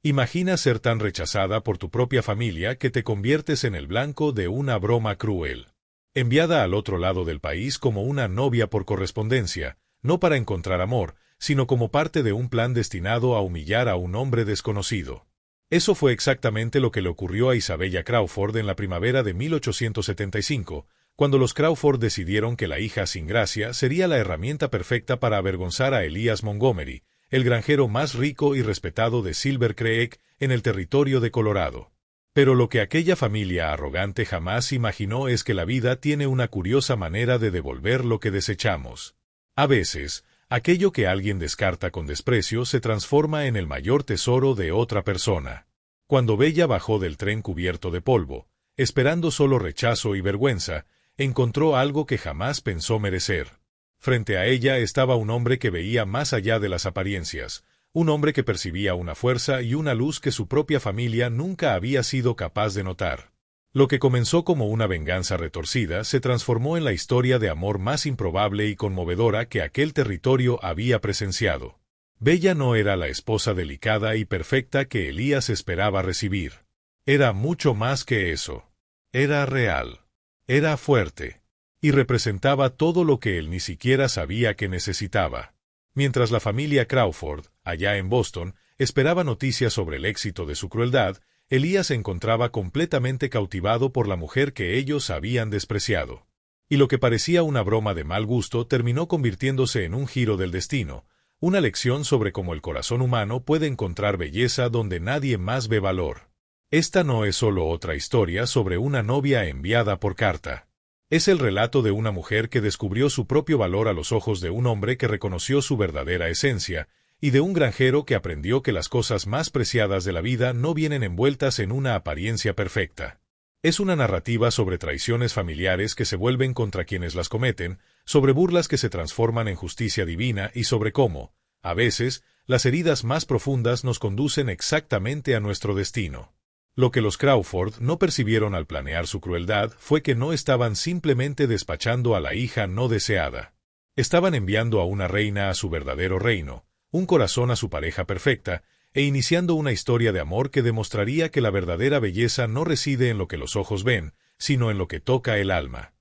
Imagina ser tan rechazada por tu propia familia que te conviertes en el blanco de una broma cruel. Enviada al otro lado del país como una novia por correspondencia, no para encontrar amor, sino como parte de un plan destinado a humillar a un hombre desconocido. Eso fue exactamente lo que le ocurrió a Isabella Crawford en la primavera de 1875, cuando los Crawford decidieron que la hija sin gracia sería la herramienta perfecta para avergonzar a Elias Montgomery, el granjero más rico y respetado de Silver Creek en el territorio de Colorado. Pero lo que aquella familia arrogante jamás imaginó es que la vida tiene una curiosa manera de devolver lo que desechamos. A veces, aquello que alguien descarta con desprecio se transforma en el mayor tesoro de otra persona. Cuando Bella bajó del tren cubierto de polvo, esperando solo rechazo y vergüenza, encontró algo que jamás pensó merecer. Frente a ella estaba un hombre que veía más allá de las apariencias, un hombre que percibía una fuerza y una luz que su propia familia nunca había sido capaz de notar. Lo que comenzó como una venganza retorcida se transformó en la historia de amor más improbable y conmovedora que aquel territorio había presenciado. Bella no era la esposa delicada y perfecta que Elías esperaba recibir. Era mucho más que eso. Era real. Era fuerte. Y representaba todo lo que él ni siquiera sabía que necesitaba. Mientras la familia Crawford, allá en Boston, esperaba noticias sobre el éxito de su crueldad, Elías se encontraba completamente cautivado por la mujer que ellos habían despreciado. Y lo que parecía una broma de mal gusto terminó convirtiéndose en un giro del destino, una lección sobre cómo el corazón humano puede encontrar belleza donde nadie más ve valor. Esta no es solo otra historia sobre una novia enviada por carta. Es el relato de una mujer que descubrió su propio valor a los ojos de un hombre que reconoció su verdadera esencia, y de un granjero que aprendió que las cosas más preciadas de la vida no vienen envueltas en una apariencia perfecta. Es una narrativa sobre traiciones familiares que se vuelven contra quienes las cometen, sobre burlas que se transforman en justicia divina y sobre cómo, a veces, las heridas más profundas nos conducen exactamente a nuestro destino. Lo que los Crawford no percibieron al planear su crueldad fue que no estaban simplemente despachando a la hija no deseada. Estaban enviando a una reina a su verdadero reino, un corazón a su pareja perfecta, e iniciando una historia de amor que demostraría que la verdadera belleza no reside en lo que los ojos ven, sino en lo que toca el alma.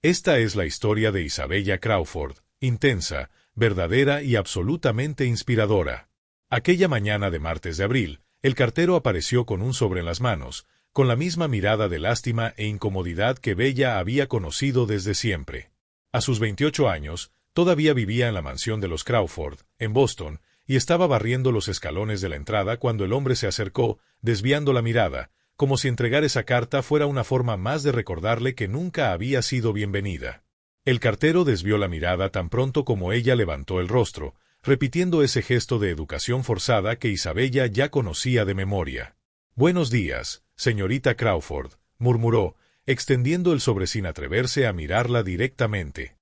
Esta es la historia de Isabella Crawford, intensa, verdadera y absolutamente inspiradora. Aquella mañana de martes de abril, el cartero apareció con un sobre en las manos, con la misma mirada de lástima e incomodidad que Bella había conocido desde siempre. A sus 28 años, todavía vivía en la mansión de los Crawford, en Boston, y estaba barriendo los escalones de la entrada cuando el hombre se acercó, desviando la mirada, como si entregar esa carta fuera una forma más de recordarle que nunca había sido bienvenida. El cartero desvió la mirada tan pronto como ella levantó el rostro, repitiendo ese gesto de educación forzada que Isabella ya conocía de memoria. «Buenos días, señorita Crawford», murmuró, extendiendo el sobre sin atreverse a mirarla directamente.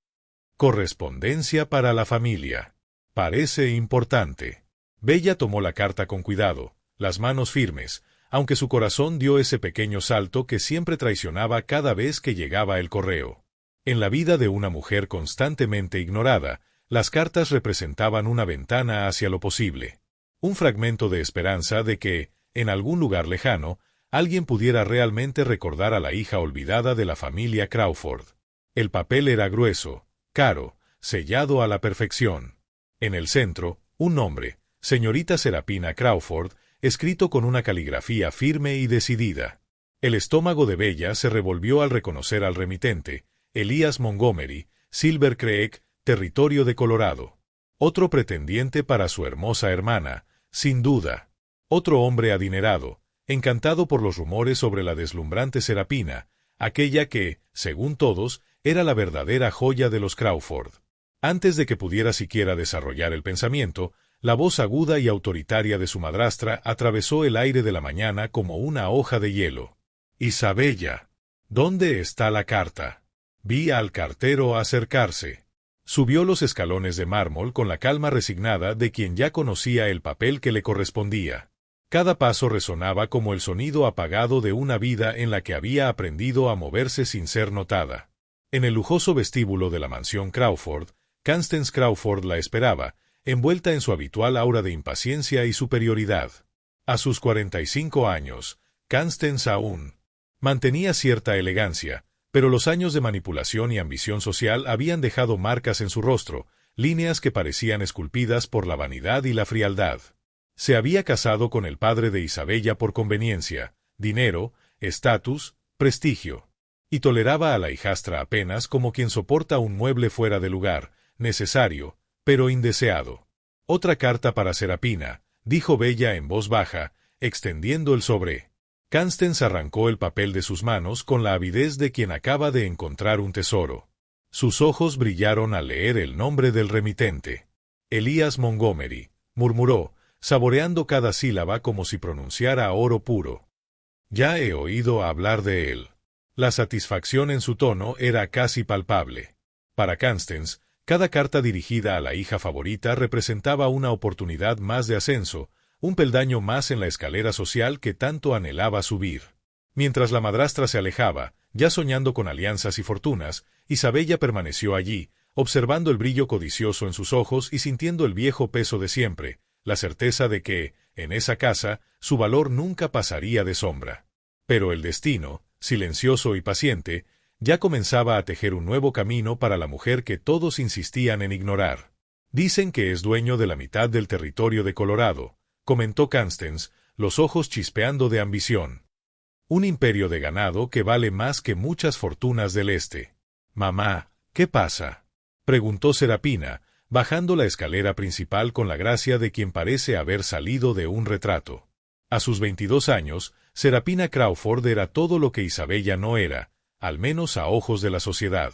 «Correspondencia para la familia. Parece importante». Bella tomó la carta con cuidado, las manos firmes, aunque su corazón dio ese pequeño salto que siempre traicionaba cada vez que llegaba el correo. En la vida de una mujer constantemente ignorada, las cartas representaban una ventana hacia lo posible, un fragmento de esperanza de que, en algún lugar lejano, alguien pudiera realmente recordar a la hija olvidada de la familia Crawford. El papel era grueso, caro, sellado a la perfección. En el centro, un nombre, señorita Serapina Crawford, escrito con una caligrafía firme y decidida. El estómago de Bella se revolvió al reconocer al remitente, Elias Montgomery, Silver Creek, territorio de Colorado. Otro pretendiente para su hermosa hermana, sin duda. Otro hombre adinerado, encantado por los rumores sobre la deslumbrante Serapina, aquella que, según todos, era la verdadera joya de los Crawford. Antes de que pudiera siquiera desarrollar el pensamiento, la voz aguda y autoritaria de su madrastra atravesó el aire de la mañana como una hoja de hielo. «Isabella, ¿dónde está la carta?» Vi al cartero acercarse. Subió los escalones de mármol con la calma resignada de quien ya conocía el papel que le correspondía. Cada paso resonaba como el sonido apagado de una vida en la que había aprendido a moverse sin ser notada. En el lujoso vestíbulo de la mansión Crawford, Constance Crawford la esperaba, envuelta en su habitual aura de impaciencia y superioridad. A sus 45 años, Constance aún mantenía cierta elegancia, pero los años de manipulación y ambición social habían dejado marcas en su rostro, líneas que parecían esculpidas por la vanidad y la frialdad. Se había casado con el padre de Isabella por conveniencia, dinero, estatus, prestigio, y toleraba a la hijastra apenas como quien soporta un mueble fuera de lugar, necesario, pero indeseado. «Otra carta para Serapina», dijo Bella en voz baja, extendiendo el sobre. Constance arrancó el papel de sus manos con la avidez de quien acaba de encontrar un tesoro. Sus ojos brillaron al leer el nombre del remitente. «Elias Montgomery», murmuró, saboreando cada sílaba como si pronunciara oro puro. «Ya he oído hablar de él». La satisfacción en su tono era casi palpable. Para Constance, cada carta dirigida a la hija favorita representaba una oportunidad más de ascenso, un peldaño más en la escalera social que tanto anhelaba subir. Mientras la madrastra se alejaba, ya soñando con alianzas y fortunas, Isabella permaneció allí, observando el brillo codicioso en sus ojos y sintiendo el viejo peso de siempre, la certeza de que, en esa casa, su valor nunca pasaría de sombra. Pero el destino, silencioso y paciente, ya comenzaba a tejer un nuevo camino para la mujer que todos insistían en ignorar. «Dicen que es dueño de la mitad del territorio de Colorado», comentó Constance, los ojos chispeando de ambición. «Un imperio de ganado que vale más que muchas fortunas del este». «Mamá, ¿qué pasa?», preguntó Serapina, bajando la escalera principal con la gracia de quien parece haber salido de un retrato. A sus 22 años, Serapina Crawford era todo lo que Isabella no era, al menos a ojos de la sociedad.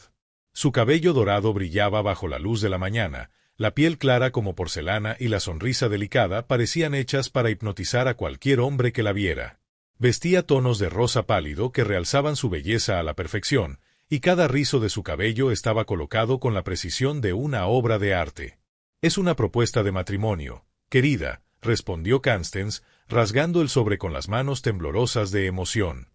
Su cabello dorado brillaba bajo la luz de la mañana, la piel clara como porcelana y la sonrisa delicada parecían hechas para hipnotizar a cualquier hombre que la viera. Vestía tonos de rosa pálido que realzaban su belleza a la perfección, y cada rizo de su cabello estaba colocado con la precisión de una obra de arte. «Es una propuesta de matrimonio, querida», respondió Constance, rasgando el sobre con las manos temblorosas de emoción.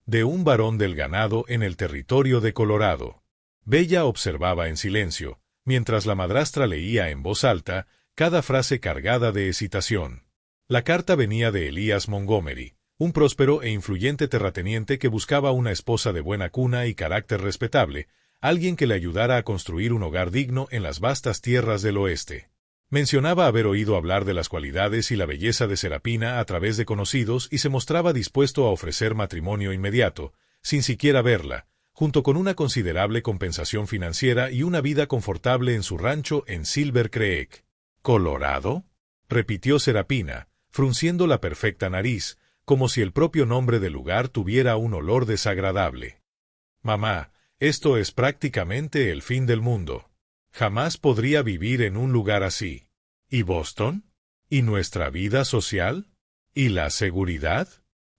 «De un varón del ganado en el territorio de Colorado». Bella observaba en silencio, mientras la madrastra leía en voz alta, cada frase cargada de excitación. La carta venía de Elias Montgomery, un próspero e influyente terrateniente que buscaba una esposa de buena cuna y carácter respetable, alguien que le ayudara a construir un hogar digno en las vastas tierras del oeste. Mencionaba haber oído hablar de las cualidades y la belleza de Serapina a través de conocidos y se mostraba dispuesto a ofrecer matrimonio inmediato, sin siquiera verla, junto con una considerable compensación financiera y una vida confortable en su rancho en Silver Creek. «¿Colorado?», repitió Serapina, frunciendo la perfecta nariz, como si el propio nombre del lugar tuviera un olor desagradable. «Mamá, esto es prácticamente el fin del mundo. Jamás podría vivir en un lugar así. ¿Y Boston? ¿Y nuestra vida social? ¿Y la seguridad?».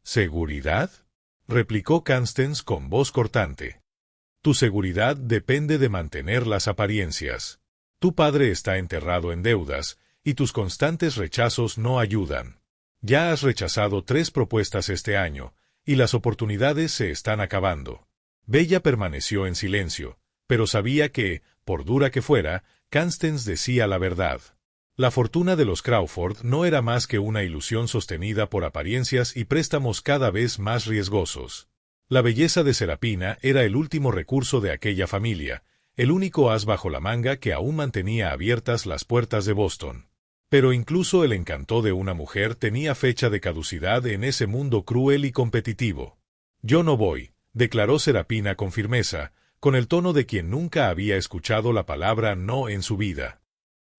«¿Seguridad?», replicó Constance con voz cortante. «Tu seguridad depende de mantener las apariencias. Tu padre está enterrado en deudas, y tus constantes rechazos no ayudan. Ya has rechazado 3 propuestas este año, y las oportunidades se están acabando». Bella permaneció en silencio, pero sabía que, por dura que fuera, Constance decía la verdad. La fortuna de los Crawford no era más que una ilusión sostenida por apariencias y préstamos cada vez más riesgosos. La belleza de Serapina era el último recurso de aquella familia, el único as bajo la manga que aún mantenía abiertas las puertas de Boston. Pero incluso el encanto de una mujer tenía fecha de caducidad en ese mundo cruel y competitivo. «Yo no voy», declaró Serapina con firmeza, con el tono de quien nunca había escuchado la palabra no en su vida.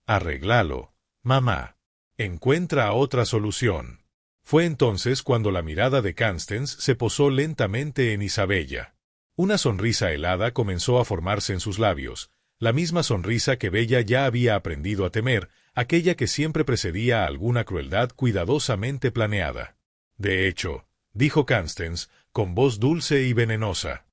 «Arréglalo, mamá. Encuentra otra solución». Fue entonces cuando la mirada de Constance se posó lentamente en Isabella. Una sonrisa helada comenzó a formarse en sus labios, la misma sonrisa que Bella ya había aprendido a temer, aquella que siempre precedía a alguna crueldad cuidadosamente planeada. «De hecho», dijo Constance, con voz dulce y venenosa,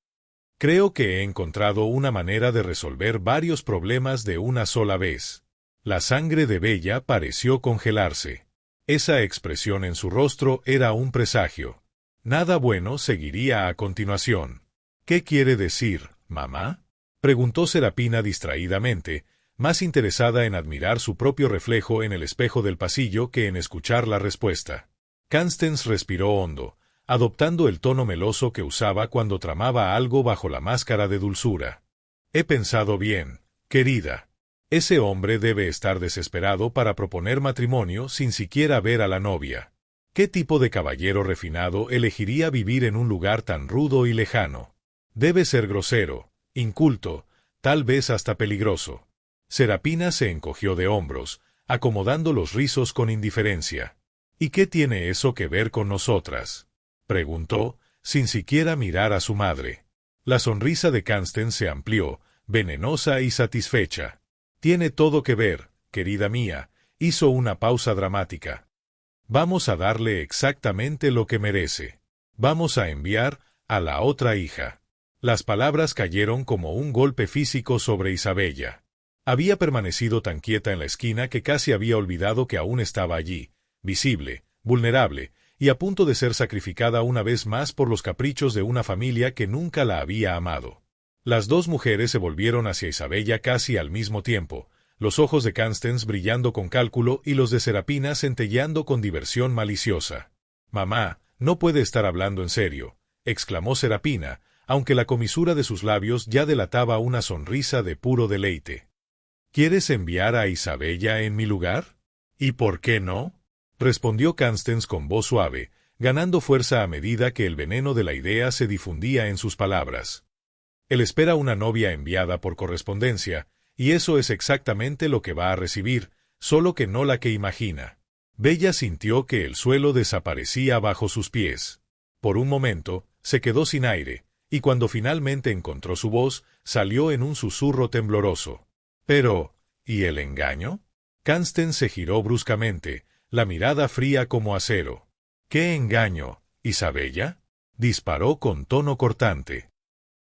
«creo que he encontrado una manera de resolver varios problemas de una sola vez». La sangre de Bella pareció congelarse. Esa expresión en su rostro era un presagio. Nada bueno seguiría a continuación. «¿Qué quiere decir, mamá?», preguntó Serapina distraídamente, más interesada en admirar su propio reflejo en el espejo del pasillo que en escuchar la respuesta. Constance respiró hondo, adoptando el tono meloso que usaba cuando tramaba algo bajo la máscara de dulzura. He pensado bien, querida. Ese hombre debe estar desesperado para proponer matrimonio sin siquiera ver a la novia. ¿Qué tipo de caballero refinado elegiría vivir en un lugar tan rudo y lejano? Debe ser grosero, inculto, tal vez hasta peligroso. Serapina se encogió de hombros, acomodando los rizos con indiferencia. ¿Y qué tiene eso que ver con nosotras?, preguntó, sin siquiera mirar a su madre. La sonrisa de Constance se amplió, venenosa y satisfecha. Tiene todo que ver, querida mía, hizo una pausa dramática. Vamos a darle exactamente lo que merece. Vamos a enviar a la otra hija. Las palabras cayeron como un golpe físico sobre Isabella. Había permanecido tan quieta en la esquina que casi había olvidado que aún estaba allí, visible, vulnerable, y a punto de ser sacrificada una vez más por los caprichos de una familia que nunca la había amado. Las dos mujeres se volvieron hacia Isabella casi al mismo tiempo, los ojos de Constance brillando con cálculo y los de Serapina centelleando con diversión maliciosa. «Mamá, no puede estar hablando en serio», exclamó Serapina, aunque la comisura de sus labios ya delataba una sonrisa de puro deleite. «¿Quieres enviar a Isabella en mi lugar? ¿Y por qué no?», respondió Constance con voz suave, ganando fuerza a medida que el veneno de la idea se difundía en sus palabras. Él espera una novia enviada por correspondencia, y eso es exactamente lo que va a recibir, solo que no la que imagina. Bella sintió que el suelo desaparecía bajo sus pies. Por un momento, se quedó sin aire, y cuando finalmente encontró su voz, salió en un susurro tembloroso. Pero, ¿y el engaño? Constance se giró bruscamente, la mirada fría como acero. ¿Qué engaño, Isabella?, disparó con tono cortante.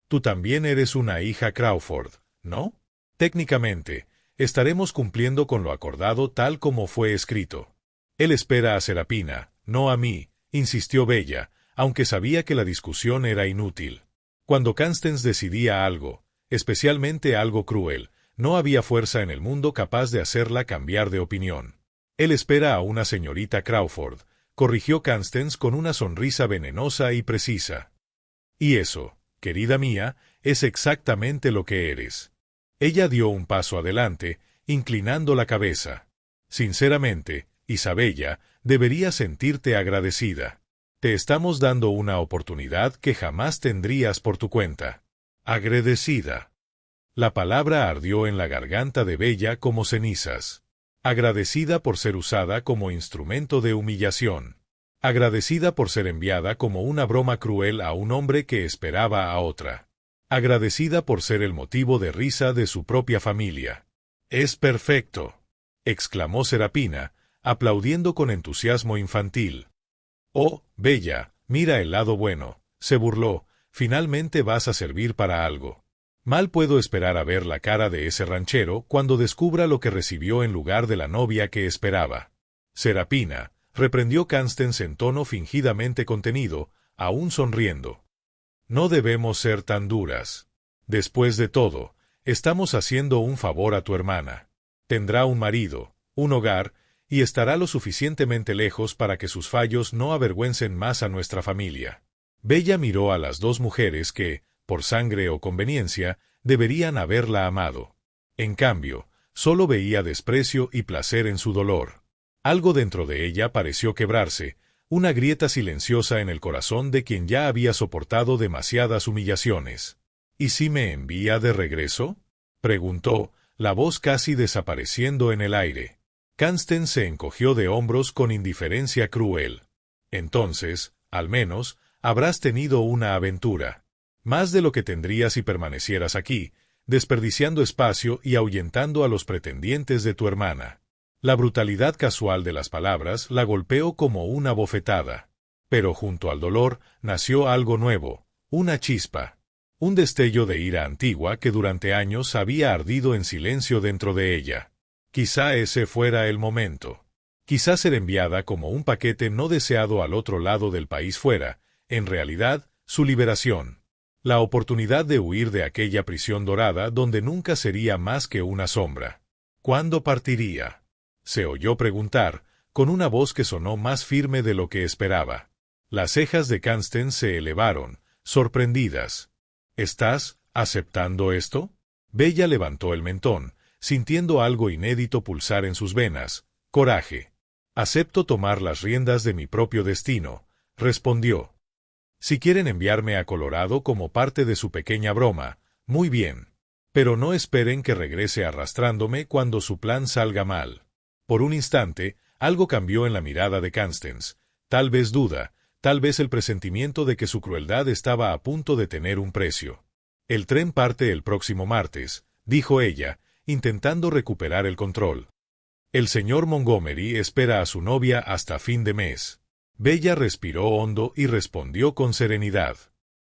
Tú también eres una hija Crawford, ¿no? Técnicamente, estaremos cumpliendo con lo acordado tal como fue escrito. Él espera a Serapina, no a mí, insistió Bella, aunque sabía que la discusión era inútil. Cuando Constance decidía algo, especialmente algo cruel, no había fuerza en el mundo capaz de hacerla cambiar de opinión. Él espera a una señorita Crawford, corrigió Constance con una sonrisa venenosa y precisa. Y eso, querida mía, es exactamente lo que eres. Ella dio un paso adelante, inclinando la cabeza. Sinceramente, Isabella, deberías sentirte agradecida. Te estamos dando una oportunidad que jamás tendrías por tu cuenta. Agradecida. La palabra ardió en la garganta de Bella como cenizas. Agradecida por ser usada como instrumento de humillación. Agradecida por ser enviada como una broma cruel a un hombre que esperaba a otra. Agradecida por ser el motivo de risa de su propia familia. «Es perfecto», exclamó Serapina, aplaudiendo con entusiasmo infantil. «Oh, Bella, mira el lado bueno», se burló, «finalmente vas a servir para algo». Mal puedo esperar a ver la cara de ese ranchero cuando descubra lo que recibió en lugar de la novia que esperaba. Serapina, reprendió Constance en tono fingidamente contenido, aún sonriendo. No debemos ser tan duras. Después de todo, estamos haciendo un favor a tu hermana. Tendrá un marido, un hogar, y estará lo suficientemente lejos para que sus fallos no avergüencen más a nuestra familia. Bella miró a las dos mujeres que, por sangre o conveniencia, deberían haberla amado. En cambio, solo veía desprecio y placer en su dolor. Algo dentro de ella pareció quebrarse, una grieta silenciosa en el corazón de quien ya había soportado demasiadas humillaciones. ¿Y si me envía de regreso?, preguntó, la voz casi desapareciendo en el aire. Constance se encogió de hombros con indiferencia cruel. Entonces, al menos, habrás tenido una aventura. Más de lo que tendrías si permanecieras aquí, desperdiciando espacio y ahuyentando a los pretendientes de tu hermana. La brutalidad casual de las palabras la golpeó como una bofetada. Pero junto al dolor nació algo nuevo, una chispa. Un destello de ira antigua que durante años había ardido en silencio dentro de ella. Quizá ese fuera el momento. Quizá ser enviada como un paquete no deseado al otro lado del país fuera, en realidad, su liberación. La oportunidad de huir de aquella prisión dorada donde nunca sería más que una sombra. ¿Cuándo partiría?, se oyó preguntar, con una voz que sonó más firme de lo que esperaba. Las cejas de Constance se elevaron, sorprendidas. ¿Estás aceptando esto? Bella levantó el mentón, sintiendo algo inédito pulsar en sus venas. Coraje. Acepto tomar las riendas de mi propio destino, respondió. Si quieren enviarme a Colorado como parte de su pequeña broma, muy bien. Pero no esperen que regrese arrastrándome cuando su plan salga mal. Por un instante, algo cambió en la mirada de Constance. Tal vez duda, tal vez el presentimiento de que su crueldad estaba a punto de tener un precio. El tren parte el próximo martes, dijo ella, intentando recuperar el control. El señor Montgomery espera a su novia hasta fin de mes. Bella respiró hondo y respondió con serenidad.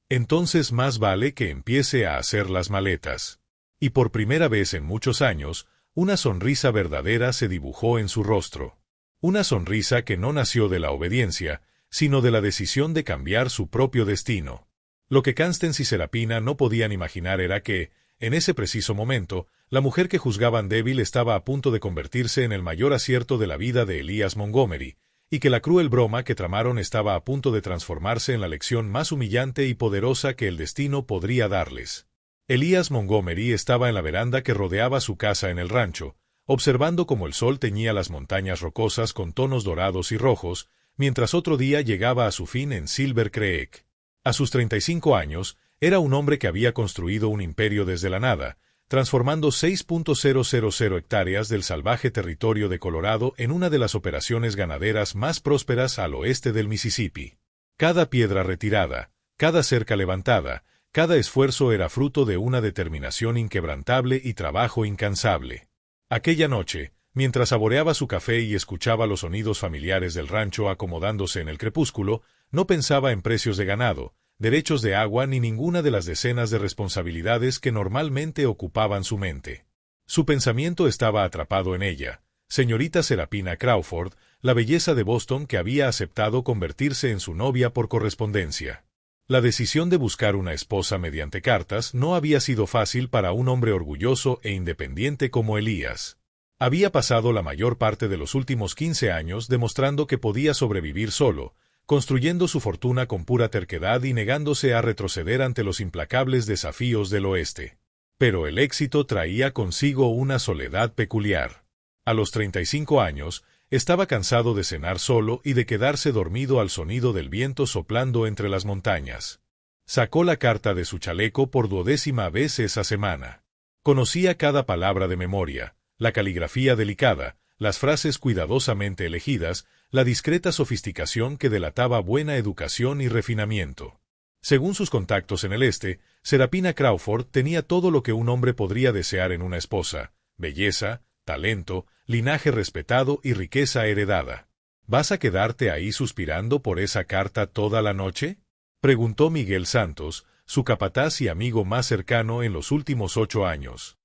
Entonces más vale que empiece a hacer las maletas. Y por primera vez en muchos años, una sonrisa verdadera se dibujó en su rostro. Una sonrisa que no nació de la obediencia, sino de la decisión de cambiar su propio destino. Lo que Constance y Serapina no podían imaginar era que, en ese preciso momento, la mujer que juzgaban débil estaba a punto de convertirse en el mayor acierto de la vida de Elias Montgomery, y que la cruel broma que tramaron estaba a punto de transformarse en la lección más humillante y poderosa que el destino podría darles. Elias Montgomery estaba en la veranda que rodeaba su casa en el rancho, observando cómo el sol teñía las montañas rocosas con tonos dorados y rojos, mientras otro día llegaba a su fin en Silver Creek. A sus 35 años, era un hombre que había construido un imperio desde la nada, transformando 6.000 hectáreas del salvaje territorio de Colorado en una de las operaciones ganaderas más prósperas al oeste del Mississippi. Cada piedra retirada, cada cerca levantada, cada esfuerzo era fruto de una determinación inquebrantable y trabajo incansable. Aquella noche, mientras saboreaba su café y escuchaba los sonidos familiares del rancho acomodándose en el crepúsculo, no pensaba en precios de ganado, derechos de agua ni ninguna de las decenas de responsabilidades que normalmente ocupaban su mente. Su pensamiento estaba atrapado en ella, señorita Serapina Crawford, la belleza de Boston que había aceptado convertirse en su novia por correspondencia. La decisión de buscar una esposa mediante cartas no había sido fácil para un hombre orgulloso e independiente como Elías. Había pasado la mayor parte de los últimos 15 años demostrando que podía sobrevivir solo, construyendo su fortuna con pura terquedad y negándose a retroceder ante los implacables desafíos del oeste. Pero el éxito traía consigo una soledad peculiar. A los 35 años, estaba cansado de cenar solo y de quedarse dormido al sonido del viento soplando entre las montañas. Sacó la carta de su chaleco por 12ª vez esa semana. Conocía cada palabra de memoria, la caligrafía delicada, las frases cuidadosamente elegidas, la discreta sofisticación que delataba buena educación y refinamiento. Según sus contactos en el este, Serapina Crawford tenía todo lo que un hombre podría desear en una esposa: belleza, talento, linaje respetado y riqueza heredada. ¿Vas a quedarte ahí suspirando por esa carta toda la noche?, preguntó Miguel Santos, su capataz y amigo más cercano en los últimos 8 años.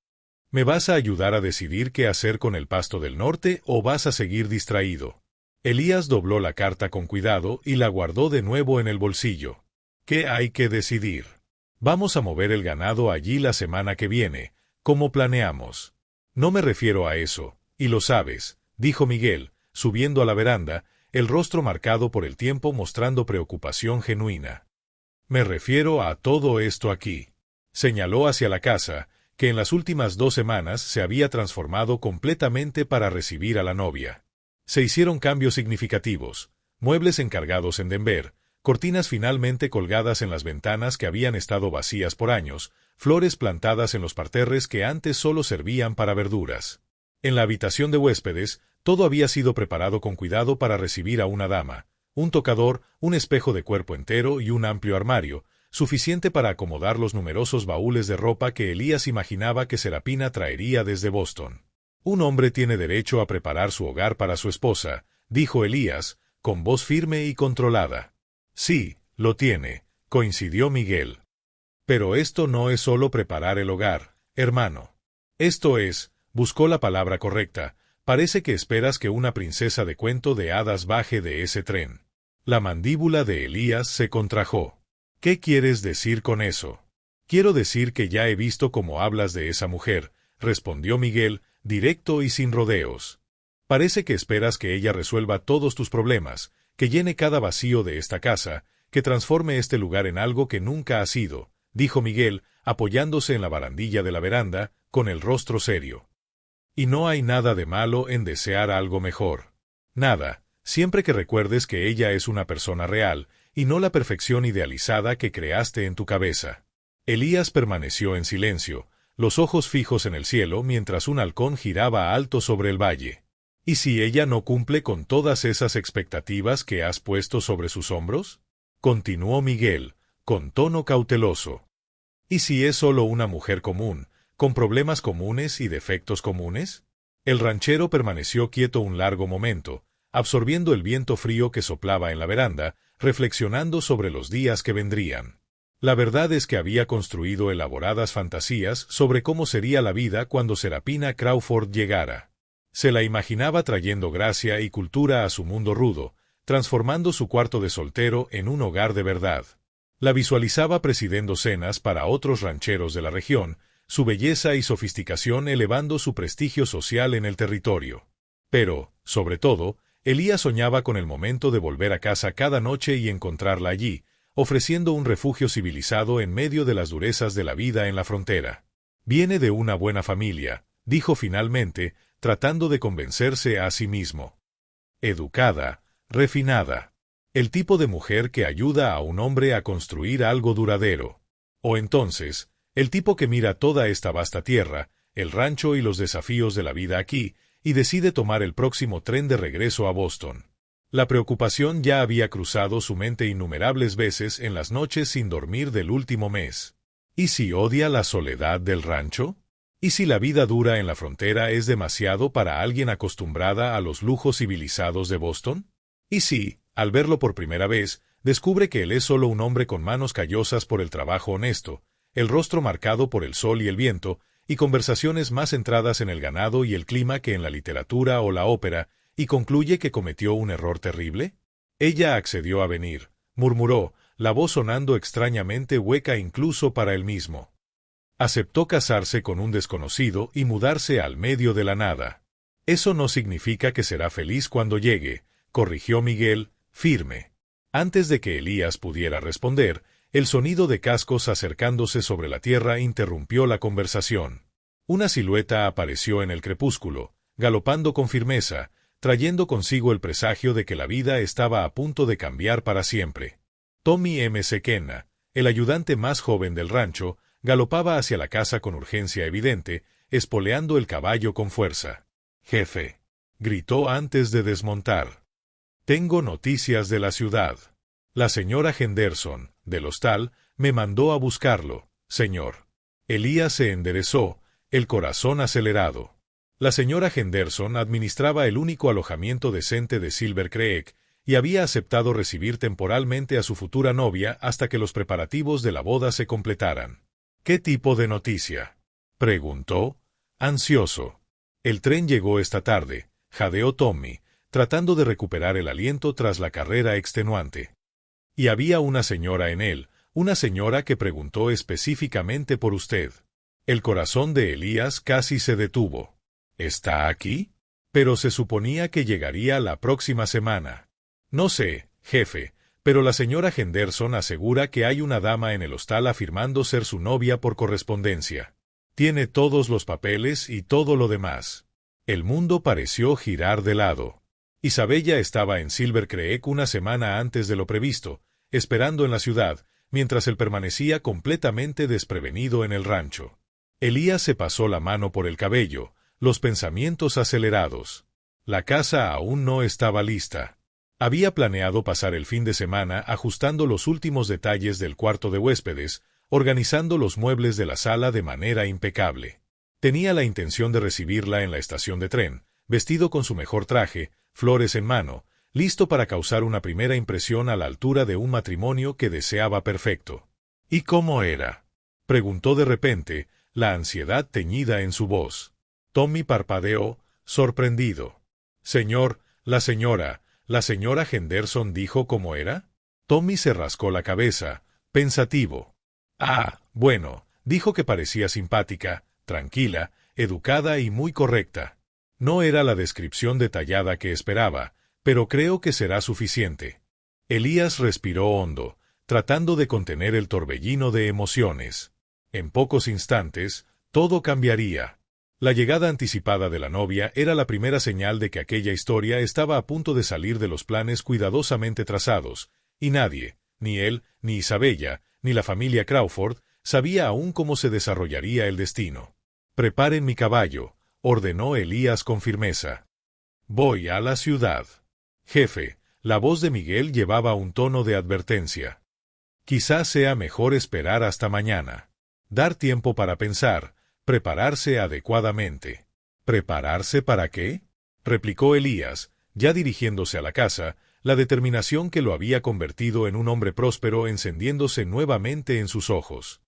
¿Me vas a ayudar a decidir qué hacer con el pasto del norte o vas a seguir distraído? Elías dobló la carta con cuidado y la guardó de nuevo en el bolsillo. ¿Qué hay que decidir? Vamos a mover el ganado allí la semana que viene, como planeamos. No me refiero a eso, y lo sabes, dijo Miguel, subiendo a la veranda, el rostro marcado por el tiempo mostrando preocupación genuina. Me refiero a todo esto aquí. Señaló hacia la casa, que en las últimas 2 semanas se había transformado completamente para recibir a la novia. Se hicieron cambios significativos: muebles encargados en Denver, cortinas finalmente colgadas en las ventanas que habían estado vacías por años, flores plantadas en los parterres que antes solo servían para verduras. En la habitación de huéspedes, todo había sido preparado con cuidado para recibir a una dama: un tocador, un espejo de cuerpo entero y un amplio armario, suficiente para acomodar los numerosos baúles de ropa que Elías imaginaba que Serapina traería desde Boston. Un hombre tiene derecho a preparar su hogar para su esposa, dijo Elías, con voz firme y controlada. Sí, lo tiene, coincidió Miguel. Pero esto no es solo preparar el hogar, hermano. Esto es, buscó la palabra correcta, parece que esperas que una princesa de cuento de hadas baje de ese tren. La mandíbula de Elías se contrajo. ¿Qué quieres decir con eso? Quiero decir que ya he visto cómo hablas de esa mujer, respondió Miguel, directo y sin rodeos. Parece que esperas que ella resuelva todos tus problemas, que llene cada vacío de esta casa, que transforme este lugar en algo que nunca ha sido, dijo Miguel, apoyándose en la barandilla de la veranda, con el rostro serio. Y no hay nada de malo en desear algo mejor. Nada, siempre que recuerdes que ella es una persona real, y no la perfección idealizada que creaste en tu cabeza. Elías permaneció en silencio, los ojos fijos en el cielo mientras un halcón giraba alto sobre el valle. ¿Y si ella no cumple con todas esas expectativas que has puesto sobre sus hombros? Continuó Miguel, con tono cauteloso. ¿Y si es solo una mujer común, con problemas comunes y defectos comunes? El ranchero permaneció quieto un largo momento, absorbiendo el viento frío que soplaba en la veranda, reflexionando sobre los días que vendrían. La verdad es que había construido elaboradas fantasías sobre cómo sería la vida cuando Serapina Crawford llegara. Se la imaginaba trayendo gracia y cultura a su mundo rudo, transformando su cuarto de soltero en un hogar de verdad. La visualizaba presidiendo cenas para otros rancheros de la región, su belleza y sofisticación elevando su prestigio social en el territorio. Pero, sobre todo, Elías soñaba con el momento de volver a casa cada noche y encontrarla allí, ofreciendo un refugio civilizado en medio de las durezas de la vida en la frontera. Viene de una buena familia, dijo finalmente, tratando de convencerse a sí mismo. Educada, refinada. El tipo de mujer que ayuda a un hombre a construir algo duradero. O entonces, el tipo que mira toda esta vasta tierra, el rancho y los desafíos de la vida aquí, y decide tomar el próximo tren de regreso a Boston. La preocupación ya había cruzado su mente innumerables veces en las noches sin dormir del último mes. ¿Y si odia la soledad del rancho? ¿Y si la vida dura en la frontera es demasiado para alguien acostumbrada a los lujos civilizados de Boston? ¿Y si, al verlo por primera vez, descubre que él es solo un hombre con manos callosas por el trabajo honesto, el rostro marcado por el sol y el viento, y conversaciones más centradas en el ganado y el clima que en la literatura o la ópera, y concluye que cometió un error terrible? Ella accedió a venir, murmuró, la voz sonando extrañamente hueca incluso para él mismo. Aceptó casarse con un desconocido y mudarse al medio de la nada. Eso no significa que será feliz cuando llegue, corrigió Miguel, firme. Antes de que Elías pudiera responder, el sonido de cascos acercándose sobre la tierra interrumpió la conversación. Una silueta apareció en el crepúsculo, galopando con firmeza, trayendo consigo el presagio de que la vida estaba a punto de cambiar para siempre. Tommy M. Sequena, el ayudante más joven del rancho, galopaba hacia la casa con urgencia evidente, espoleando el caballo con fuerza. «Jefe», gritó antes de desmontar. «Tengo noticias de la ciudad. La señora Henderson, del hostal, me mandó a buscarlo, señor». Elías se enderezó, el corazón acelerado. La señora Henderson administraba el único alojamiento decente de Silver Creek y había aceptado recibir temporalmente a su futura novia hasta que los preparativos de la boda se completaran. «¿Qué tipo de noticia?», preguntó, ansioso. «El tren llegó esta tarde», jadeó Tommy, tratando de recuperar el aliento tras la carrera extenuante. «Y había una señora en él, una señora que preguntó específicamente por usted». El corazón de Elías casi se detuvo. «¿Está aquí? Pero se suponía que llegaría la próxima semana». «No sé, jefe, pero la señora Henderson asegura que hay una dama en el hostal afirmando ser su novia por correspondencia. Tiene todos los papeles y todo lo demás». El mundo pareció girar de lado. Isabella estaba en Silver Creek una semana antes de lo previsto, esperando en la ciudad, mientras él permanecía completamente desprevenido en el rancho. Elías se pasó la mano por el cabello, los pensamientos acelerados. La casa aún no estaba lista. Había planeado pasar el fin de semana ajustando los últimos detalles del cuarto de huéspedes, organizando los muebles de la sala de manera impecable. Tenía la intención de recibirla en la estación de tren, vestido con su mejor traje, flores en mano, listo para causar una primera impresión a la altura de un matrimonio que deseaba perfecto. «¿Y cómo era?», preguntó de repente, la ansiedad teñida en su voz. Tommy parpadeó, sorprendido. «Señor, la señora Henderson dijo cómo era». Tommy se rascó la cabeza, pensativo. «Ah, bueno, dijo que parecía simpática, tranquila, educada y muy correcta». No era la descripción detallada que esperaba, pero creo que será suficiente. Elías respiró hondo, tratando de contener el torbellino de emociones. En pocos instantes, todo cambiaría. La llegada anticipada de la novia era la primera señal de que aquella historia estaba a punto de salir de los planes cuidadosamente trazados, y nadie, ni él, ni Isabella, ni la familia Crawford, sabía aún cómo se desarrollaría el destino. «Preparen mi caballo», ordenó Elías con firmeza. «Voy a la ciudad». «Jefe», la voz de Miguel llevaba un tono de advertencia. «Quizás sea mejor esperar hasta mañana. Dar tiempo para pensar, prepararse adecuadamente». «¿Prepararse para qué?», replicó Elías, ya dirigiéndose a la casa, la determinación que lo había convertido en un hombre próspero encendiéndose nuevamente en sus ojos.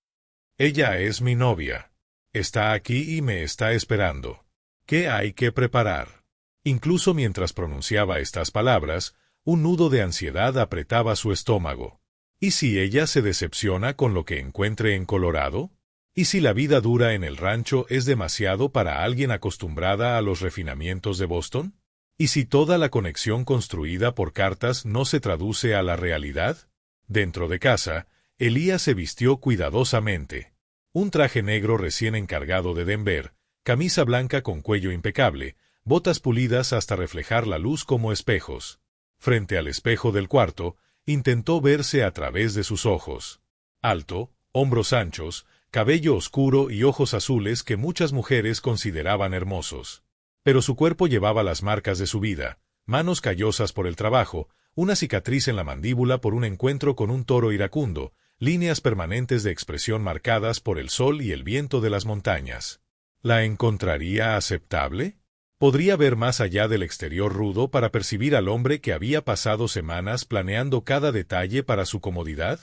«Ella es mi novia. Está aquí y me está esperando. ¿Qué hay que preparar?». Incluso mientras pronunciaba estas palabras, un nudo de ansiedad apretaba su estómago. ¿Y si ella se decepciona con lo que encuentre en Colorado? ¿Y si la vida dura en el rancho es demasiado para alguien acostumbrada a los refinamientos de Boston? ¿Y si toda la conexión construida por cartas no se traduce a la realidad? Dentro de casa, Elías se vistió cuidadosamente. Un traje negro recién encargado de Denver, camisa blanca con cuello impecable, botas pulidas hasta reflejar la luz como espejos. Frente al espejo del cuarto, intentó verse a través de sus ojos. Alto, hombros anchos, cabello oscuro y ojos azules que muchas mujeres consideraban hermosos. Pero su cuerpo llevaba las marcas de su vida, manos callosas por el trabajo, una cicatriz en la mandíbula por un encuentro con un toro iracundo, líneas permanentes de expresión marcadas por el sol y el viento de las montañas. ¿La encontraría aceptable? ¿Podría ver más allá del exterior rudo para percibir al hombre que había pasado semanas planeando cada detalle para su comodidad?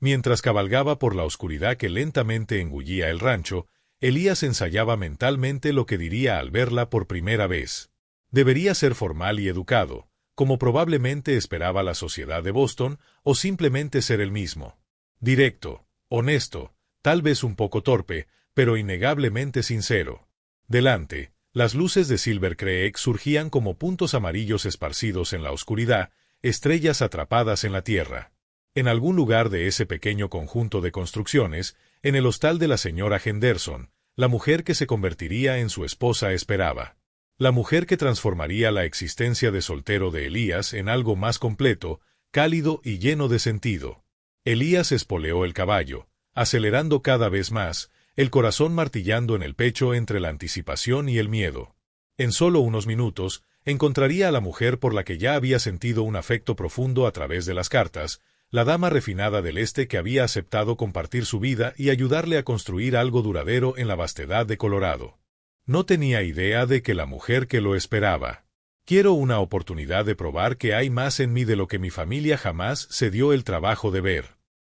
Mientras cabalgaba por la oscuridad que lentamente engullía el rancho, Elías ensayaba mentalmente lo que diría al verla por primera vez. Debería ser formal y educado, como probablemente esperaba la sociedad de Boston, o simplemente ser el mismo. Directo, honesto, tal vez un poco torpe, pero innegablemente sincero. Delante, las luces de Silver Creek surgían como puntos amarillos esparcidos en la oscuridad, estrellas atrapadas en la tierra. En algún lugar de ese pequeño conjunto de construcciones, en el hostal de la señora Henderson, la mujer que se convertiría en su esposa esperaba. La mujer que transformaría la existencia de soltero de Elías en algo más completo, cálido y lleno de sentido. Elías espoleó el caballo, acelerando cada vez más, el corazón martillando en el pecho entre la anticipación y el miedo. En solo unos minutos, encontraría a la mujer por la que ya había sentido un afecto profundo a través de las cartas, la dama refinada del este que había aceptado compartir su vida y ayudarle a construir algo duradero en la vastedad de Colorado. No tenía idea de que la mujer que lo esperaba. Quiero una oportunidad de probar que hay más en mí de lo que mi familia jamás se dio el trabajo de ver.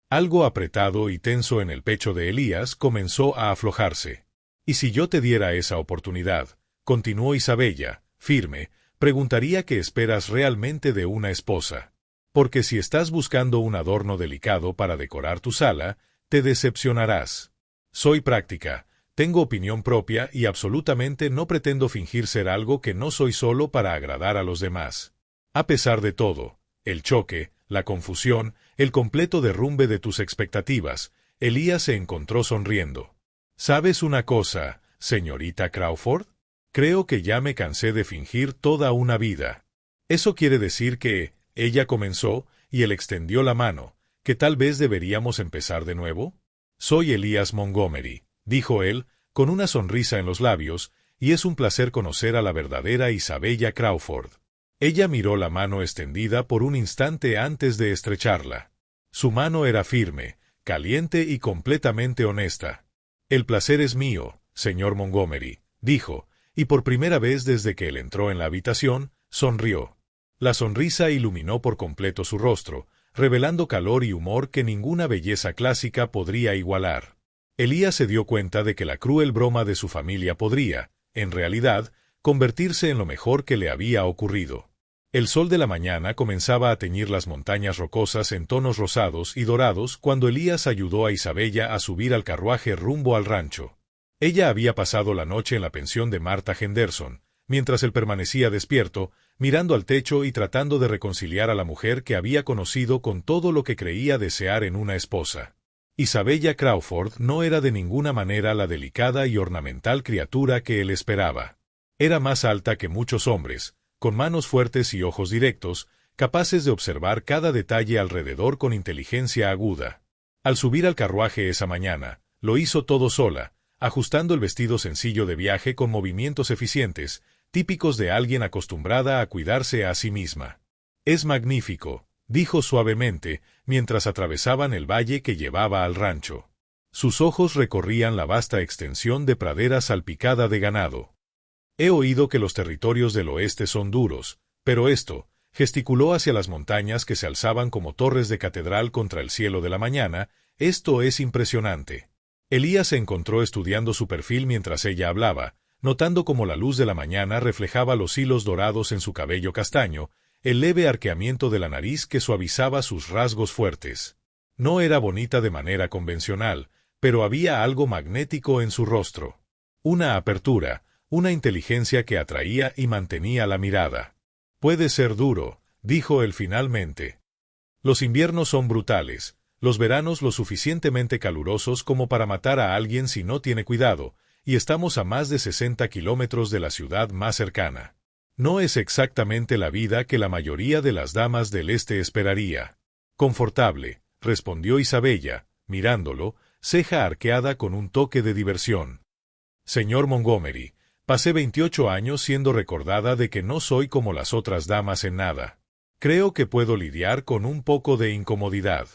Algo apretado y tenso en el pecho de Elías comenzó a aflojarse. «¿Y si yo te diera esa oportunidad?», continuó Isabella, firme, «preguntaría qué esperas realmente de una esposa. Porque si estás buscando un adorno delicado para decorar tu sala, te decepcionarás. Soy práctica, tengo opinión propia y absolutamente no pretendo fingir ser algo que no soy solo para agradar a los demás. A pesar de todo, el choque, la confusión, el completo derrumbe de tus expectativas, Elías se encontró sonriendo. ¿Sabes una cosa, señorita Crawford? Creo que ya me cansé de fingir toda una vida. Eso quiere decir que... Ella comenzó, y él extendió la mano, ¿que tal vez deberíamos empezar de nuevo? «Soy Elías Montgomery», dijo él, con una sonrisa en los labios, «y es un placer conocer a la verdadera Isabella Crawford». Ella miró la mano extendida por un instante antes de estrecharla. Su mano era firme, caliente y completamente honesta. «El placer es mío, señor Montgomery», dijo, y por primera vez desde que él entró en la habitación, sonrió. La sonrisa iluminó por completo su rostro, revelando calor y humor que ninguna belleza clásica podría igualar. Elías se dio cuenta de que la cruel broma de su familia podría, en realidad, convertirse en lo mejor que le había ocurrido. El sol de la mañana comenzaba a teñir las montañas rocosas en tonos rosados y dorados cuando Elías ayudó a Isabella a subir al carruaje rumbo al rancho. Ella había pasado la noche en la pensión de Martha Henderson, mientras él permanecía despierto, mirando al techo y tratando de reconciliar a la mujer que había conocido con todo lo que creía desear en una esposa. Isabella Crawford no era de ninguna manera la delicada y ornamental criatura que él esperaba. Era más alta que muchos hombres, con manos fuertes y ojos directos, capaces de observar cada detalle alrededor con inteligencia aguda. Al subir al carruaje esa mañana, lo hizo todo sola, ajustando el vestido sencillo de viaje con movimientos eficientes, típicos de alguien acostumbrada a cuidarse a sí misma. «Es magnífico», dijo suavemente, mientras atravesaban el valle que llevaba al rancho. Sus ojos recorrían la vasta extensión de pradera salpicada de ganado. «He oído que los territorios del oeste son duros, pero esto», gesticuló hacia las montañas que se alzaban como torres de catedral contra el cielo de la mañana, «esto es impresionante». Elías se encontró estudiando su perfil mientras ella hablaba, notando cómo la luz de la mañana reflejaba los hilos dorados en su cabello castaño, el leve arqueamiento de la nariz que suavizaba sus rasgos fuertes. No era bonita de manera convencional, pero había algo magnético en su rostro. Una apertura, una inteligencia que atraía y mantenía la mirada. «Puede ser duro», dijo él finalmente. «Los inviernos son brutales, los veranos lo suficientemente calurosos como para matar a alguien si no tiene cuidado, y estamos a más de 60 kilómetros de la ciudad más cercana. No es exactamente la vida que la mayoría de las damas del este esperaría». «Confortable», respondió Isabella, mirándolo, ceja arqueada con un toque de diversión. «Señor Montgomery, pasé 28 años siendo recordada de que no soy como las otras damas en nada. Creo que puedo lidiar con un poco de incomodidad».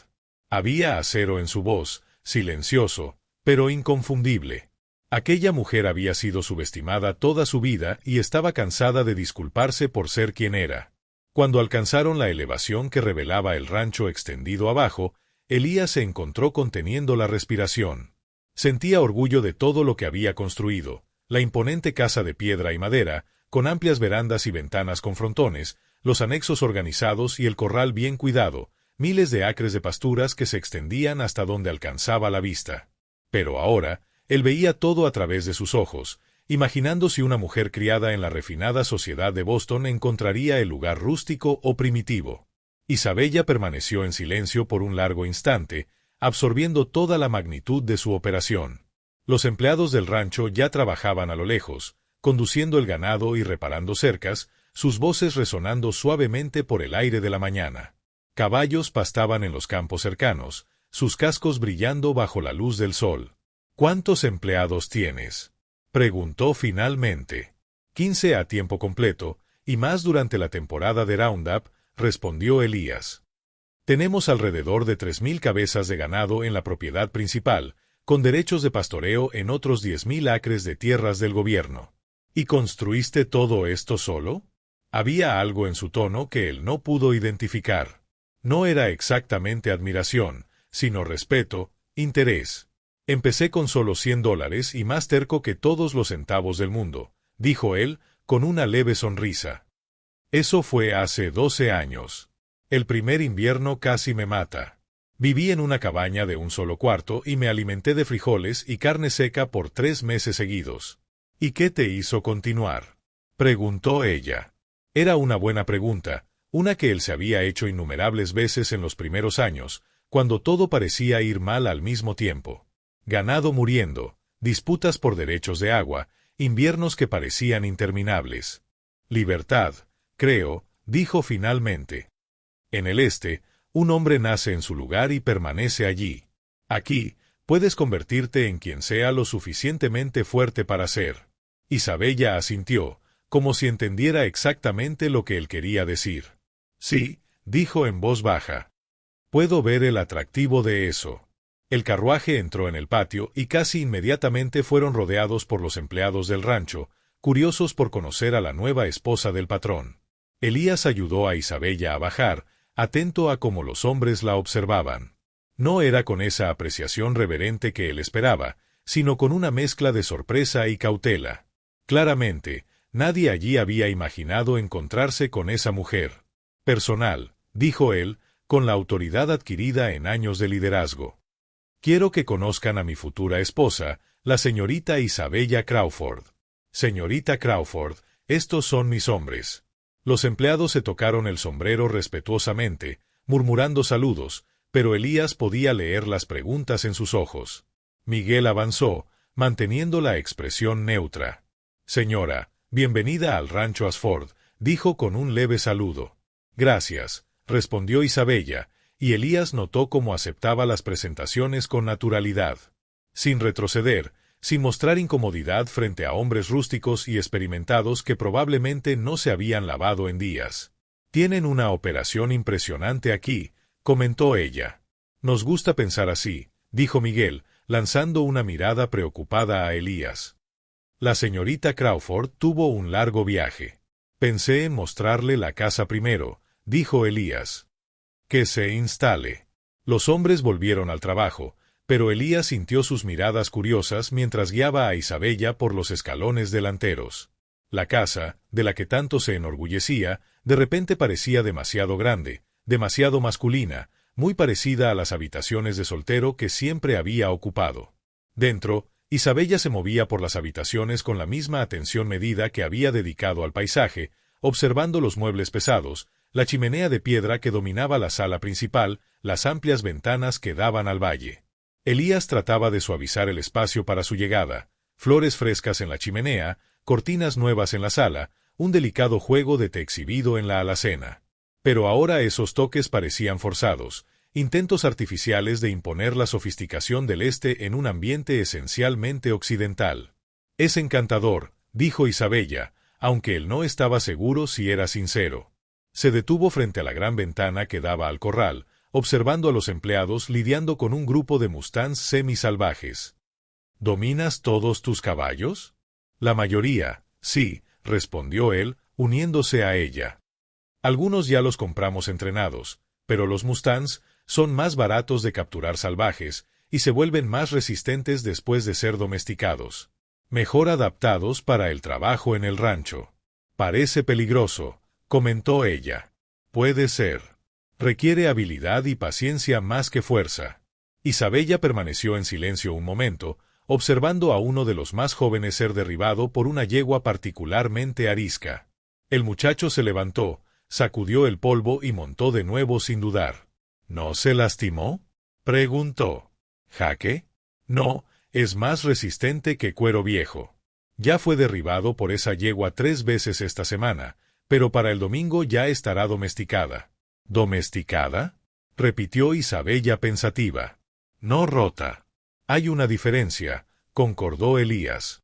Había acero en su voz, silencioso, pero inconfundible. Aquella mujer había sido subestimada toda su vida y estaba cansada de disculparse por ser quien era. Cuando alcanzaron la elevación que revelaba el rancho extendido abajo, Elías se encontró conteniendo la respiración. Sentía orgullo de todo lo que había construido, la imponente casa de piedra y madera, con amplias verandas y ventanas con frontones, los anexos organizados y el corral bien cuidado, miles de acres de pasturas que se extendían hasta donde alcanzaba la vista. Pero ahora, él veía todo a través de sus ojos, imaginando si una mujer criada en la refinada sociedad de Boston encontraría el lugar rústico o primitivo. Isabella permaneció en silencio por un largo instante, absorbiendo toda la magnitud de su operación. Los empleados del rancho ya trabajaban a lo lejos, conduciendo el ganado y reparando cercas, sus voces resonando suavemente por el aire de la mañana. Caballos pastaban en los campos cercanos, sus cascos brillando bajo la luz del sol. «¿Cuántos empleados tienes?», preguntó finalmente. «15 a tiempo completo, y más durante la temporada de Roundup», respondió Elías. «Tenemos alrededor de 3.000 cabezas de ganado en la propiedad principal, con derechos de pastoreo en otros 10.000 acres de tierras del gobierno». «¿Y construiste todo esto solo?». Había algo en su tono que él no pudo identificar. No era exactamente admiración, sino respeto, interés. «Empecé con solo $100 y más terco que todos los centavos del mundo», dijo él, con una leve sonrisa. «Eso fue hace 12 años. El primer invierno casi me mata. Viví en una cabaña de un solo cuarto y me alimenté de frijoles y carne seca por 3 meses seguidos». «¿Y qué te hizo continuar?», preguntó ella. Era una buena pregunta, una que él se había hecho innumerables veces en los primeros años, cuando todo parecía ir mal al mismo tiempo. Ganado muriendo, disputas por derechos de agua, inviernos que parecían interminables. «Libertad, creo», dijo finalmente. «En el este, un hombre nace en su lugar y permanece allí. Aquí, puedes convertirte en quien sea lo suficientemente fuerte para ser». Isabella asintió, como si entendiera exactamente lo que él quería decir. «Sí», dijo en voz baja. «Puedo ver el atractivo de eso». El carruaje entró en el patio y casi inmediatamente fueron rodeados por los empleados del rancho, curiosos por conocer a la nueva esposa del patrón. Elías ayudó a Isabella a bajar, atento a cómo los hombres la observaban. No era con esa apreciación reverente que él esperaba, sino con una mezcla de sorpresa y cautela. Claramente, nadie allí había imaginado encontrarse con esa mujer. «Personal», dijo él, con la autoridad adquirida en años de liderazgo. «Quiero que conozcan a mi futura esposa, la señorita Isabella Crawford». «Señorita Crawford», Estos son mis hombres. Los empleados se tocaron el sombrero respetuosamente, murmurando saludos, pero Elías podía leer las preguntas en sus ojos. Miguel avanzó, manteniendo la expresión neutra. «Señora, bienvenida al rancho Asford», dijo con un leve saludo. «Gracias», respondió Isabella, y Elías notó cómo aceptaba las presentaciones con naturalidad. Sin retroceder, sin mostrar incomodidad frente a hombres rústicos y experimentados que probablemente no se habían lavado en días. «Tienen una operación impresionante aquí», comentó ella. «Nos gusta pensar así», dijo Miguel, lanzando una mirada preocupada a Elías. La señorita Crawford tuvo un largo viaje. «Pensé en mostrarle la casa primero», dijo Elías. «Que se instale». Los hombres volvieron al trabajo, pero Elías sintió sus miradas curiosas mientras guiaba a Isabella por los escalones delanteros. La casa, de la que tanto se enorgullecía, de repente parecía demasiado grande, demasiado masculina, muy parecida a las habitaciones de soltero que siempre había ocupado. Dentro, Isabella se movía por las habitaciones con la misma atención medida que había dedicado al paisaje, observando los muebles pesados, la chimenea de piedra que dominaba la sala principal, las amplias ventanas que daban al valle. Elías trataba de suavizar el espacio para su llegada, flores frescas en la chimenea, cortinas nuevas en la sala, un delicado juego de té exhibido en la alacena. Pero ahora esos toques parecían forzados, intentos artificiales de imponer la sofisticación del este en un ambiente esencialmente occidental. «Es encantador», dijo Isabella, aunque él no estaba seguro si era sincero. Se detuvo frente a la gran ventana que daba al corral, observando a los empleados lidiando con un grupo de mustangs semisalvajes. «¿Dominas todos tus caballos?» «La mayoría, sí», respondió él, uniéndose a ella. «Algunos ya los compramos entrenados, pero los mustangs son más baratos de capturar salvajes y se vuelven más resistentes después de ser domesticados. Mejor adaptados para el trabajo en el rancho». «Parece peligroso», comentó ella. «Puede ser. Requiere habilidad y paciencia más que fuerza». Isabella permaneció en silencio un momento, observando a uno de los más jóvenes ser derribado por una yegua particularmente arisca. El muchacho se levantó, sacudió el polvo y montó de nuevo sin dudar. «¿No se lastimó?», preguntó. «¿Jaque? No, es más resistente que Cuero Viejo. Ya fue derribado por esa yegua 3 veces esta semana, pero para el domingo ya estará domesticada». «¿Domesticada?», repitió Isabella pensativa. «No rota». «Hay una diferencia», concordó Elías.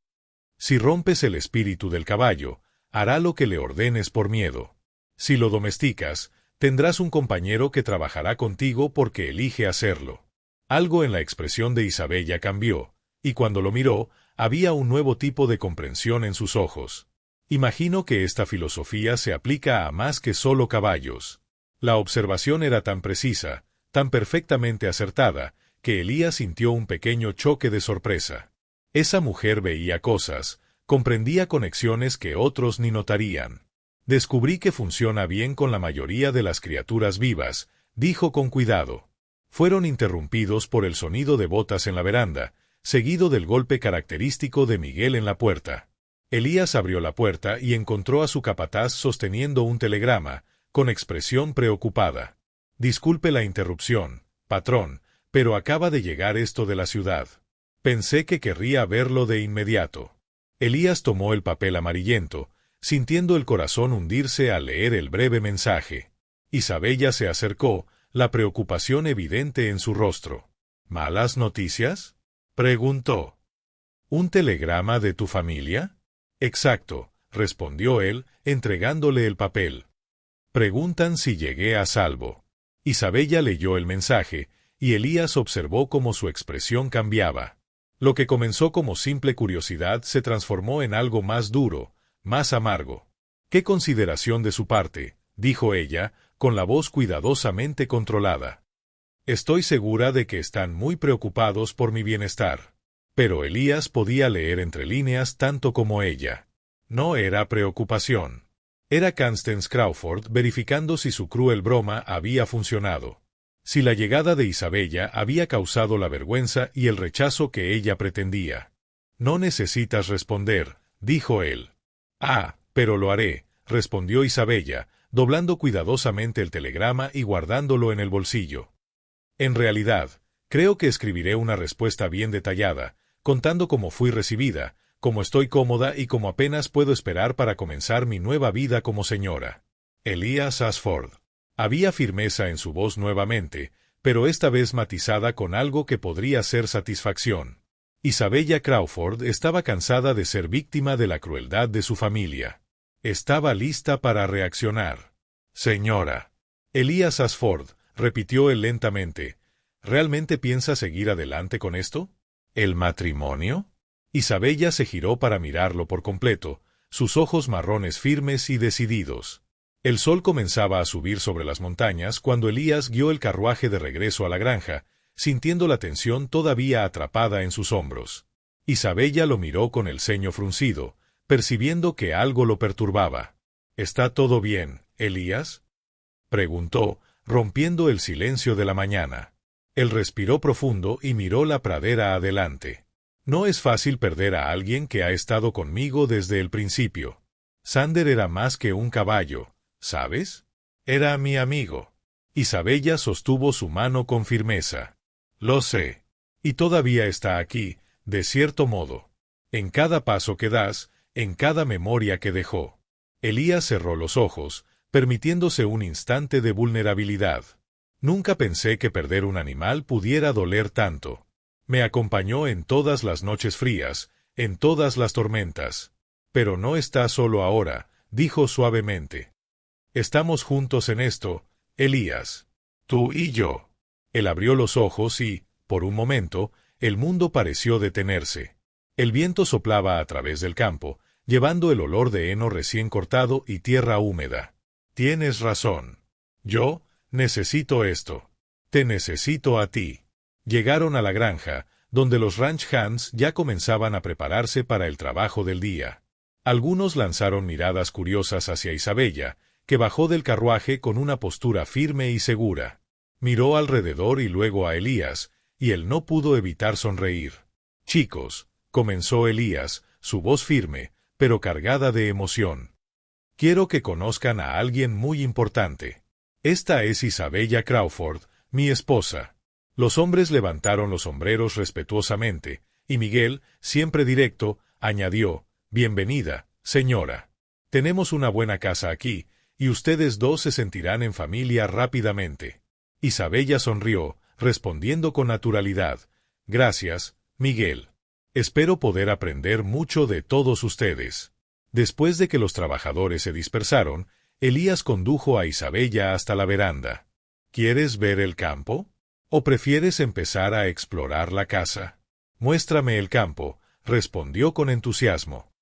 «Si rompes el espíritu del caballo, hará lo que le ordenes por miedo. Si lo domesticas, tendrás un compañero que trabajará contigo porque elige hacerlo». Algo en la expresión de Isabella cambió, y cuando lo miró, había un nuevo tipo de comprensión en sus ojos. «Imagino que esta filosofía se aplica a más que solo caballos». La observación era tan precisa, tan perfectamente acertada, que Elías sintió un pequeño choque de sorpresa. Esa mujer veía cosas, comprendía conexiones que otros ni notarían. «Descubrí que funciona bien con la mayoría de las criaturas vivas», dijo con cuidado. Fueron interrumpidos por el sonido de botas en la veranda, seguido del golpe característico de Miguel en la puerta. Elías abrió la puerta y encontró a su capataz sosteniendo un telegrama, con expresión preocupada. «Disculpe la interrupción, patrón, pero acaba de llegar esto de la ciudad. Pensé que querría verlo de inmediato». Elías tomó el papel amarillento, sintiendo el corazón hundirse al leer el breve mensaje. Isabella se acercó, la preocupación evidente en su rostro. «¿Malas noticias?», preguntó. «¿Un telegrama de tu familia?». «Exacto», respondió él, entregándole el papel. «Preguntan si llegué a salvo». Isabella leyó el mensaje, y Elías observó cómo su expresión cambiaba. Lo que comenzó como simple curiosidad se transformó en algo más duro, más amargo. «Qué consideración de su parte», dijo ella, con la voz cuidadosamente controlada. «Estoy segura de que están muy preocupados por mi bienestar». Pero Elías podía leer entre líneas tanto como ella. No era preocupación. Era Constance Crawford verificando si su cruel broma había funcionado. Si la llegada de Isabella había causado la vergüenza y el rechazo que ella pretendía. «No necesitas responder», dijo él. «Ah», Pero lo haré, respondió Isabella, doblando cuidadosamente el telegrama y guardándolo en el bolsillo. En realidad, creo que escribiré una respuesta bien detallada, contando cómo fui recibida, cómo estoy cómoda y cómo apenas puedo esperar para comenzar mi nueva vida como señora. Elías Ashford. Había firmeza en su voz nuevamente, pero esta vez matizada con algo que podría ser satisfacción. Isabella Crawford estaba cansada de ser víctima de la crueldad de su familia. Estaba lista para reaccionar. Señora. Elías Ashford, repitió él lentamente, ¿realmente piensa seguir adelante con esto? ¿El matrimonio? Isabella se giró para mirarlo por completo, sus ojos marrones firmes y decididos. El sol comenzaba a subir sobre las montañas cuando Elías guió el carruaje de regreso a la granja, sintiendo la tensión todavía atrapada en sus hombros. Isabella lo miró con el ceño fruncido, percibiendo que algo lo perturbaba. ¿Está todo bien, Elías?, preguntó, rompiendo el silencio de la mañana. Él respiró profundo y miró la pradera adelante. No es fácil perder a alguien que ha estado conmigo desde el principio. Sander era más que un caballo, ¿sabes? Era mi amigo. Isabella sostuvo su mano con firmeza. Lo sé. Y todavía está aquí, de cierto modo. En cada paso que das, en cada memoria que dejó. Elías cerró los ojos, permitiéndose un instante de vulnerabilidad. Nunca pensé que perder un animal pudiera doler tanto. Me acompañó en todas las noches frías, en todas las tormentas. Pero no está solo ahora, dijo suavemente. Estamos juntos en esto, Elías. Tú y yo. Él abrió los ojos y, por un momento, el mundo pareció detenerse. El viento soplaba a través del campo, llevando el olor de heno recién cortado y tierra húmeda. Tienes razón. Yo necesito esto. Te necesito a ti. Llegaron a la granja, donde los ranch hands ya comenzaban a prepararse para el trabajo del día. Algunos lanzaron miradas curiosas hacia Isabella, que bajó del carruaje con una postura firme y segura. Miró alrededor y luego a Elías, y él no pudo evitar sonreír. Chicos, comenzó Elías, su voz firme, pero cargada de emoción. Quiero que conozcan a alguien muy importante. Esta es Isabella Crawford, mi esposa. Los hombres levantaron los sombreros respetuosamente, y Miguel, siempre directo, añadió, bienvenida, señora. Tenemos una buena casa aquí, y ustedes dos se sentirán en familia rápidamente. Isabella sonrió, respondiendo con naturalidad, gracias, Miguel. Espero poder aprender mucho de todos ustedes. Después de que los trabajadores se dispersaron, Elías condujo a Isabella hasta la veranda. ¿Quieres ver el campo? ¿O prefieres empezar a explorar la casa? Muéstrame el campo, respondió con entusiasmo.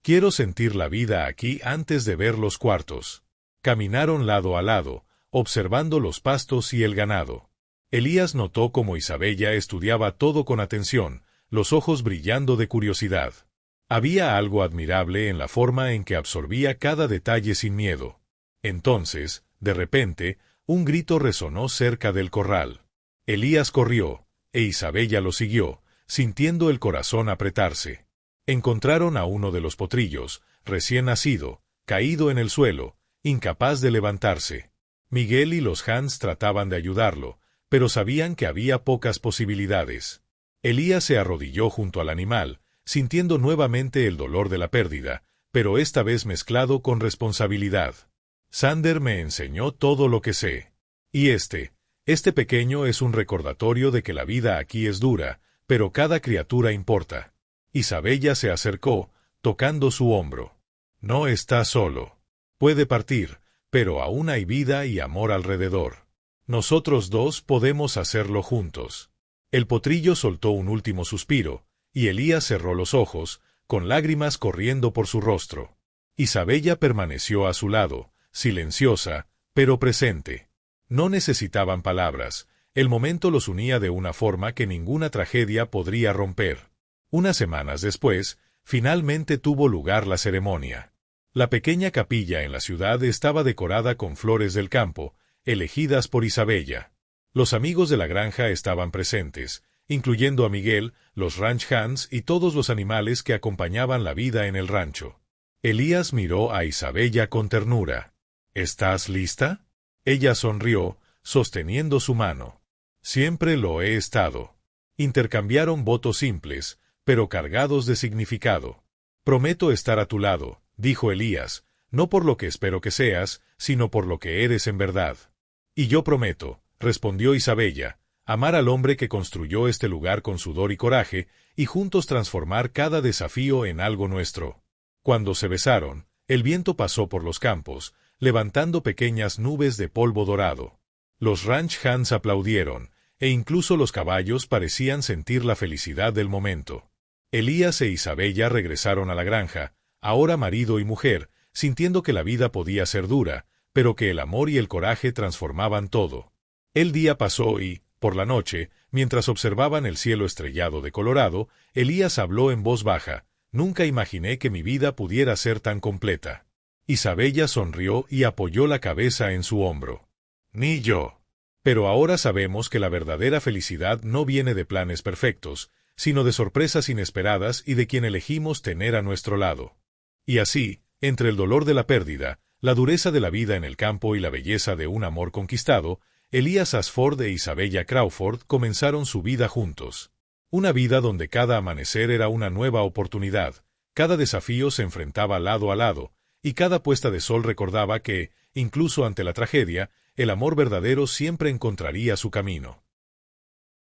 Quiero sentir la vida aquí antes de ver los cuartos. Caminaron lado a lado, observando los pastos y el ganado. Elías notó cómo Isabella estudiaba todo con atención, los ojos brillando de curiosidad. Había algo admirable en la forma en que absorbía cada detalle sin miedo. Entonces, de repente, un grito resonó cerca del corral. Elías corrió, e Isabella lo siguió, sintiendo el corazón apretarse. Encontraron a uno de los potrillos, recién nacido, caído en el suelo, incapaz de levantarse. Miguel y los Hans trataban de ayudarlo, pero sabían que había pocas posibilidades. Elías se arrodilló junto al animal, sintiendo nuevamente el dolor de la pérdida, pero esta vez mezclado con responsabilidad. Sander me enseñó todo lo que sé. Y este pequeño es un recordatorio de que la vida aquí es dura, pero cada criatura importa. Isabella se acercó, tocando su hombro. No está solo. Puede partir, pero aún hay vida y amor alrededor. Nosotros dos podemos hacerlo juntos. El potrillo soltó un último suspiro, y Elías cerró los ojos, con lágrimas corriendo por su rostro. Isabella permaneció a su lado, silenciosa, pero presente. No necesitaban palabras, el momento los unía de una forma que ninguna tragedia podría romper. Unas semanas después, finalmente tuvo lugar la ceremonia. La pequeña capilla en la ciudad estaba decorada con flores del campo, elegidas por Isabella. Los amigos de la granja estaban presentes, incluyendo a Miguel, los ranch hands y todos los animales que acompañaban la vida en el rancho. Elías miró a Isabella con ternura. ¿Estás lista? Ella sonrió, sosteniendo su mano. Siempre lo he estado. Intercambiaron votos simples, pero cargados de significado. Prometo estar a tu lado, dijo Elías, no por lo que espero que seas, sino por lo que eres en verdad. Y yo prometo, respondió Isabella, amar al hombre que construyó este lugar con sudor y coraje, y juntos transformar cada desafío en algo nuestro. Cuando se besaron, el viento pasó por los campos, levantando pequeñas nubes de polvo dorado. Los ranch hands aplaudieron, e incluso los caballos parecían sentir la felicidad del momento. Elías e Isabella regresaron a la granja, ahora marido y mujer, sintiendo que la vida podía ser dura, pero que el amor y el coraje transformaban todo. El día pasó y, por la noche, mientras observaban el cielo estrellado de Colorado, Elías habló en voz baja: «Nunca imaginé que mi vida pudiera ser tan completa». Isabella sonrió y apoyó la cabeza en su hombro. «Ni yo. Pero ahora sabemos que la verdadera felicidad no viene de planes perfectos, sino de sorpresas inesperadas y de quien elegimos tener a nuestro lado». Y así, entre el dolor de la pérdida, la dureza de la vida en el campo y la belleza de un amor conquistado, Elías Ashford e Isabella Crawford comenzaron su vida juntos. Una vida donde cada amanecer era una nueva oportunidad, cada desafío se enfrentaba lado a lado, y cada puesta de sol recordaba que, incluso ante la tragedia, el amor verdadero siempre encontraría su camino.